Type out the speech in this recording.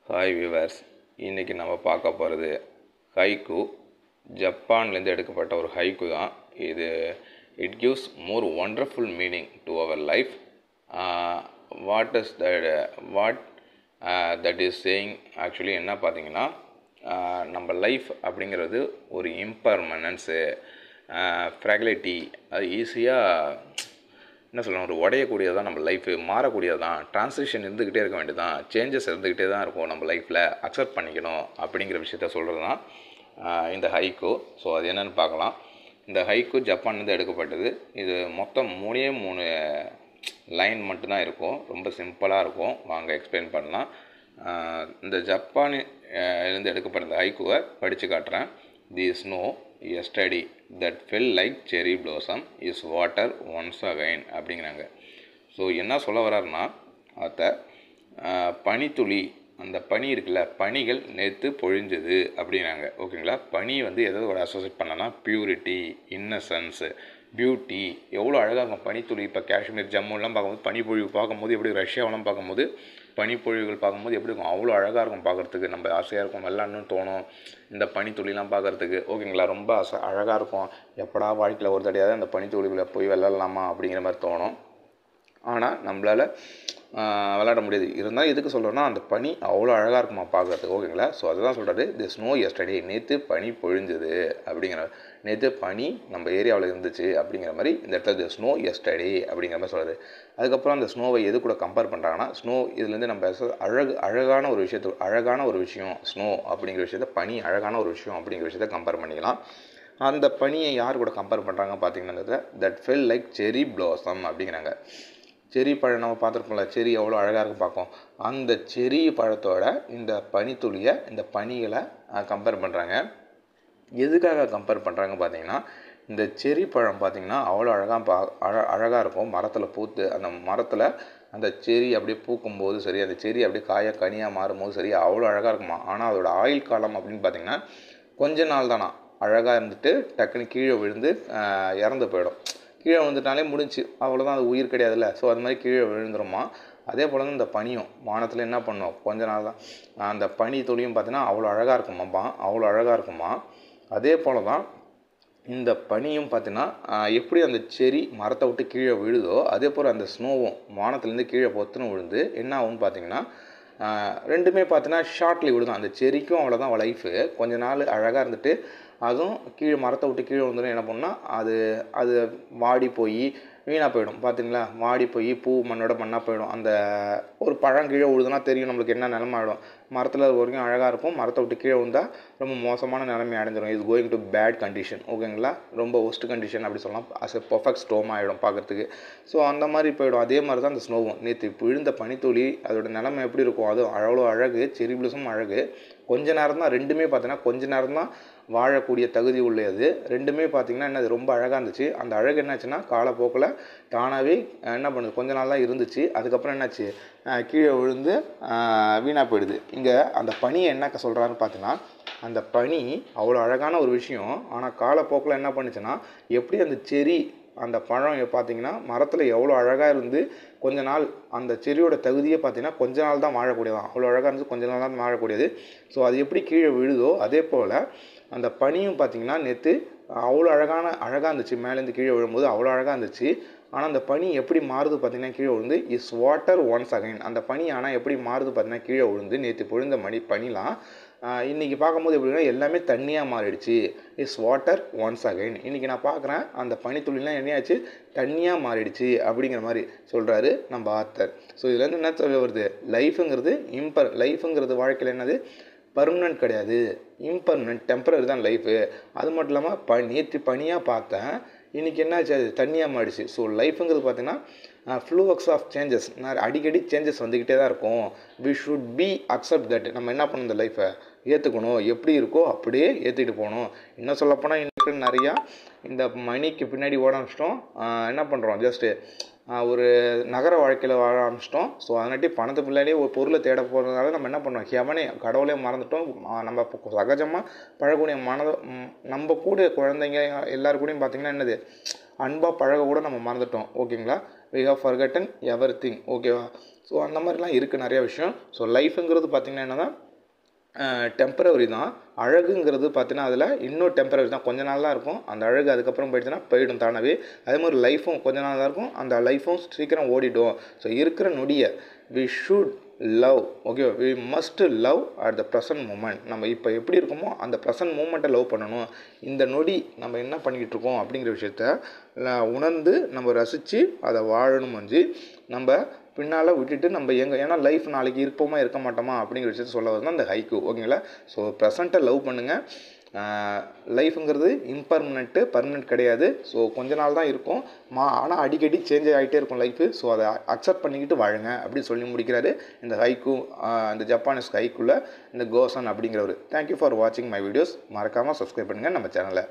Hi viewers, இன்றைக்கி நம்ம பார்க்க போகிறது ஹைக்கூ. ஜப்பான்லேருந்து எடுக்கப்பட்ட ஒரு ஹைக்கூ தான் இது. It gives more wonderful meaning to our life. What that is saying actually என்ன பார்த்தீங்கன்னா, நம்ம லைஃப் அப்படிங்கிறது ஒரு இம்பர்மனன்ஸு, ஃப்ராகிலிட்டி. அது ஈஸியாக என்ன சொல்லணும், ஒரு உடையக்கூடியது தான் நம்ம லைஃபு, மாறக்கூடியது தான். ட்ரான்சிஷன் இருந்துக்கிட்டே இருக்க வேண்டியது தான், சேஞ்சஸ் இருந்துக்கிட்டே தான் இருக்கும் நம்ம லைஃப்பில். அக்செப்ட் பண்ணிக்கணும் அப்படிங்கிற விஷயத்த சொல்கிறது தான் இந்த ஹைக்கூ. ஸோ அது என்னென்னு பார்க்கலாம். இந்த ஹைக்கூ ஜப்பான்லேருந்து எடுக்கப்பட்டது. இது மொத்தம் 3 லைன் மட்டும்தான் இருக்கும். ரொம்ப சிம்பிளாக இருக்கும். வாங்க எக்ஸ்பிளைன் பண்ணலாம். இந்த ஜப்பானிலிருந்து எடுக்கப்பட்ட இந்த ஹைக்கூவை படித்து காட்டுறேன். தி snow yesterday that fell like cherry blossom is water once again அப்படிங்கிறாங்க. ஸோ என்ன சொல்ல வர்றாருன்னா, அதை பனித்துளி, அந்த பனி இருக்குல்ல, பனிகள் நேற்று பொழிஞ்சது அப்படிங்கிறாங்க. ஓகேங்களா. பனி எதோட அசோசியேட் பண்ணனா, பியூரிட்டி, இன்னசென்ஸு, பியூட்டி. எவ்வளோ அழகாக இருக்கும் பனித்துளி. இப்போ காஷ்மீர், ஜம்முலாம் பார்க்கும்போது பனிப்பொழிவு பார்க்கும்போது எப்படி, ரஷ்யாவெலாம் பார்க்கும்போது பனிப்பொழிவுகள் பார்க்கும்போது எப்படி இருக்கும், அவ்வளோ அழகாக இருக்கும் பார்க்குறதுக்கு. நம்ம ஆசையாக இருக்கும், விளாட்ணுன்னு தோணும் இந்த பனித்துளிலாம் பார்க்குறதுக்கு. ஓகேங்களா. ரொம்ப அழகாக இருக்கும். எப்படா வாழ்க்கையில் ஒரு தடையாவது அந்த பனித்துளிகளை போய் விளாட்லாமா அப்படிங்கிற மாதிரி தோணும். ஆனால் நம்மளால் விளாட முடியாது. இருந்தாலும் எதுக்கு சொல்கிறோன்னா, அந்த பனி அவ்வளோ அழகாக இருக்குமா பார்க்குறதுக்கு. ஓகேங்களா. ஸோ அதுதான் சொல்கிறாரு, தி ஸ்னோ எஸ்டர்டே, நேற்று பனி பொழிஞ்சது அப்படிங்கிற. நேற்று பனி நம்ம ஏரியாவில் இருந்துச்சு அப்படிங்கிற மாதிரி இந்த இடத்துல தி ஸ்னோ எஸ்டர்டே அப்படிங்கிற மாதிரி சொல்கிறாரு. அதுக்கப்புறம் அந்த ஸ்னோவை எது கூட கம்பேர் பண்ணுறாங்கன்னா, ஸ்னோ இதுலேருந்து நம்ம அழகான ஒரு விஷயம் ஸ்னோ அப்படிங்கிற விஷயத்த, பனி அழகான ஒரு விஷயம் அப்படிங்கிற விஷயத்த கம்பேர் பண்ணிக்கலாம். அந்த பனியை யார் கூட கம்பேர் பண்ணுறாங்க பார்த்தீங்கன்னா, that fell like cherry blossom அப்படிங்கிறாங்க. செரி பழம் நம்ம பார்த்துருப்போம்ல, செரி எவ்வளோ அழகாக இருக்கும் பார்க்கும். அந்த செரி பழத்தோட இந்த பனித்துளியை, இந்த பனிகளை கம்பேர் பண்ணுறாங்க. எதுக்காக கம்பேர் பண்ணுறாங்க பார்த்தீங்கன்னா, இந்த செரி பழம் பார்த்திங்கன்னா அவ்வளோ அழகாக இருக்கும். மரத்தில் பூத்து, அந்த மரத்தில் அந்த செரி அப்படியே பூக்கும்போது சரி, அந்த செரி அப்படியே கனியாக மாறும்போது சரி, அவ்வளோ அழகாக இருக்குமா. ஆனால் அதோட ஆயுள் காலம் அப்படின்னு பார்த்திங்கன்னா கொஞ்ச நாள் தானா. அழகாக இருந்துட்டு டக்குன்னு கீழே விழுந்து இறந்து போயிடும். கீழே விழுந்துட்டாலே முடிஞ்சு, அவ்வளோதான், அது உயிர் கிடையாதுல்ல. ஸோ அது மாதிரி கீழே விழுந்துருமா. அதே போல் தான் இந்த பனியும் வானத்தில் என்ன பண்ணும், கொஞ்ச நாள் தான். அந்த பனி துளியும் பார்த்தீங்கன்னா அவ்வளோ அழகாக இருக்குமா. அதே போல் தான் இந்த பனியும் பார்த்தீங்கன்னா எப்படி அந்த செரி மரத்தை விட்டு கீழே விழுதோ, அதே போல் அந்த ஸ்னோவும் வானத்துலேருந்து கீழே பொத்துன்னு விழுந்து என்ன ஆகும்னு பார்த்தீங்கன்னா, ரெண்டுமே பார்த்தீங்கன்னா ஷார்ட்லி விழுதும். அந்த செரிக்கும் அவ்வளோதான் லைஃபு. கொஞ்ச நாள் அழகாக இருந்துட்டு அதுவும் கீழே மரத்தை விட்டு கீழே வந்துடும். என்ன பண்ணால் அது வாடி போய் வீணாக போயிடும். பார்த்தீங்களா, வாடி போய் பூ மண்ணோட மண்ணாக போயிடும். அந்த ஒரு பழம் கீழே விழுதுன்னா தெரியும் நம்மளுக்கு என்ன நிலமை ஆகிடும். மரத்தில் வரைக்கும் அழகாக இருக்கும், மரத்தை விட்டு கீழே விழுந்தால் ரொம்ப மோசமான நிலைமை அடைஞ்சிடும். Is going to bad condition. ஓகேங்களா. ரொம்ப ஒஸ்ட் கண்டிஷன் அப்படி சொல்லலாம். அஸ் எ பர்ஃபெக்ட் ஸ்டோம் ஆகிடும் பார்க்குறதுக்கு. ஸோ அந்த மாதிரி போயிடும். அதே மாதிரி தான் அந்த ஸ்னோவும். நேற்று விழுந்த பனித்துளி அதோட நிலைமை எப்படி இருக்கும், அது அவ்வளோ அழகு. செரி பிளஸும் அழகு. கொஞ்ச நேரம் தான், ரெண்டுமே பார்த்தீங்கன்னா கொஞ்ச நேரம் தான் வாழக்கூடிய தகுதி உள்ளது. ரெண்டுமே பார்த்திங்கன்னா என்னது, ரொம்ப அழகாக இருந்துச்சு. அந்த அழகு என்னாச்சுன்னா காலப்போக்கில் தானாகவே என்ன பண்ணுது, கொஞ்ச நாள் தான் இருந்துச்சு. அதுக்கப்புறம் என்னாச்சு, கீழே விழுந்து வீணாக போயிடுது. இங்கே அந்த பனியை என்ன சொல்கிறாருன்னு பார்த்தீங்கன்னா, அந்த பனி அவ்வளோ அழகான ஒரு விஷயம். ஆனால் காலப்போக்கில் என்ன பண்ணுச்சுன்னா, எப்படி அந்த செரி, அந்த பழம் பார்த்திங்கன்னா மரத்தில் எவ்வளோ அழகாக இருந்து கொஞ்ச நாள், அந்த செரியோட தகுதியை பார்த்திங்கன்னா கொஞ்ச நாள் தான் வாழக்கூடியதான். அவ்வளோ அழகாக இருந்து கொஞ்ச நாள் தான் வாழக்கூடியது. ஸோ அது எப்படி கீழே விழுதோ அதே போல் அந்த பனியும் பார்த்திங்கன்னா நேற்று அவ்வளோ அழகாக இருந்துச்சு. மேலேருந்து கீழே விழும்போது அவ்வளோ அழகாக இருந்துச்சு. ஆனால் அந்த பனி எப்படி மாறுது பார்த்திங்கன்னா கீழே விழுந்து, இஸ் வாட்டர் ஒன்ஸ் அகைன். அந்த பனி ஆனால் எப்படி மாறுது பார்த்திங்கன்னா கீழே விழுந்து, நேற்று பொழிந்த பனிலாம் இன்றைக்கி பார்க்கும்போது எப்படின்னா எல்லாமே தண்ணியாக மாறிடுச்சு. Is water once again. இன்றைக்கி நான் பார்க்குறேன் அந்த பனித்துளிலாம் என்னையாச்சு, தண்ணியாக மாறிடுச்சு அப்படிங்கிற மாதிரி சொல்கிறாரு நம்ம ஆத்தர். ஸோ இதுலேருந்து என்ன சொல்ல வருது, லைஃபுங்கிறது வாழ்க்கையில் என்னது, பர்மனன்ட் கிடையாது, இம்பர்மனன்ட், டெம்பரரி தான் லைஃபு. அது மட்டும் இல்லாமல் நேற்று பனியாக பார்த்தேன், இன்றைக்கி என்னாச்சு, அது தண்ணியாக மாறிடுச்சு. ஸோ லைஃபுங்கிறது பார்த்திங்கன்னா ஃப்ளூவக்ஸ் ஆஃப் சேஞ்சஸ். அடிக்கடி சேஞ்சஸ் வந்துக்கிட்டே தான் இருக்கும். We should be accept that. நம்ம என்ன பண்ணணும், இந்த லைஃப்பை ஏற்றுக்கணும். எப்படி இருக்கோ அப்படியே ஏற்றிட்டு போகணும். இன்னும் சொல்லப்போனால் இன்றைக்கு நிறையா இந்த மணிக்கு பின்னாடி ஓட ஆரம்பிச்சிட்டோம். என்ன பண்ணுறோம், ஜஸ்ட்டு ஒரு நகர வாழ்க்கையில் வாழ ஆரம்பிச்சிட்டோம். ஸோ அதனாட்டி பணத்து பிள்ளையே ஒரு பொருளை தேட போகிறதுனால நம்ம என்ன பண்ணோம், கடவுளே மறந்துட்டோம். நம்ம சகஜமாக பழகக்கூடிய நம்ம கூட குழந்தைங்க எல்லாரு கூடயும் பார்த்திங்கன்னா என்னது, அன்பாக பழக கூட நம்ம மறந்துட்டோம். ஓகேங்களா. we have forgotten everything. ஓகேவா? ஸோ அந்த மாதிரிலாம் இருக்குது நிறைய விஷயம். ஸோ லைஃபுங்கிறது பார்த்திங்கன்னா என்னன்னா டெம்பரவரி தான். அழகுங்கிறது பார்த்தீங்கன்னா அதில் இன்னும் டெம்பரவரி தான், கொஞ்ச நாள் தான் இருக்கும் அந்த அழகு. அதுக்கப்புறம் போயிடுச்சுன்னா போயிடும் தானாகவே. அதே மாதிரி லைஃப்பும் கொஞ்ச நாள் தான் இருக்கும், அந்த லைஃப்பும் சீக்கிரம் ஓடிடும். ஸோ இருக்கிற நொடியை we should love. Okay, we must love at the present moment. நம்ம இப்போ எப்படி இருக்கோமோ அந்த ப்ரெசன்ட் மூமெண்ட்டை லவ் பண்ணணும். இந்த நொடி நம்ம என்ன பண்ணிக்கிட்டு இருக்கோம் அப்படிங்கிற விஷயத்த உணர்ந்து நம்ம ரசித்து அதை வாழணும். நம்ம பின்னால் விட்டுட்டு நம்ம ஏன்னா லைஃப் நாளைக்கு இருப்போமா இருக்க மாட்டோமா அப்படிங்கிற விஷயத்த சொல்ல வரது தான் இந்த ஹைக்கூ. ஓகேங்களா? ஸோ ப்ரெசண்ட்டை லவ் பண்ணுங்கள். லைஃபுங்கிறது இம்பர்மனெண்ட்டு, பர்மனெண்ட் கிடையாது. ஸோ கொஞ்ச நாள் தான் இருக்கும், ஆனால் அடிக்கடி சேஞ்ச் ஆகிட்டே இருக்கும் லைஃபு. ஸோ அதை அக்செப்ட் பண்ணிக்கிட்டு வாழுங்க அப்படின்னு சொல்லி முடிக்கிறாரு இந்த ஹைக்கூ, இந்த ஜப்பானீஸ் ஹைக்கூவில் இந்த கோசன் அப்படிங்கிறவர். தேங்க்யூ ஃபார் வாட்சிங் மை வீடியோஸ். மறக்காமல் சப்ஸ்கிரைப் பண்ணுங்கள் நம்ம சேனலை.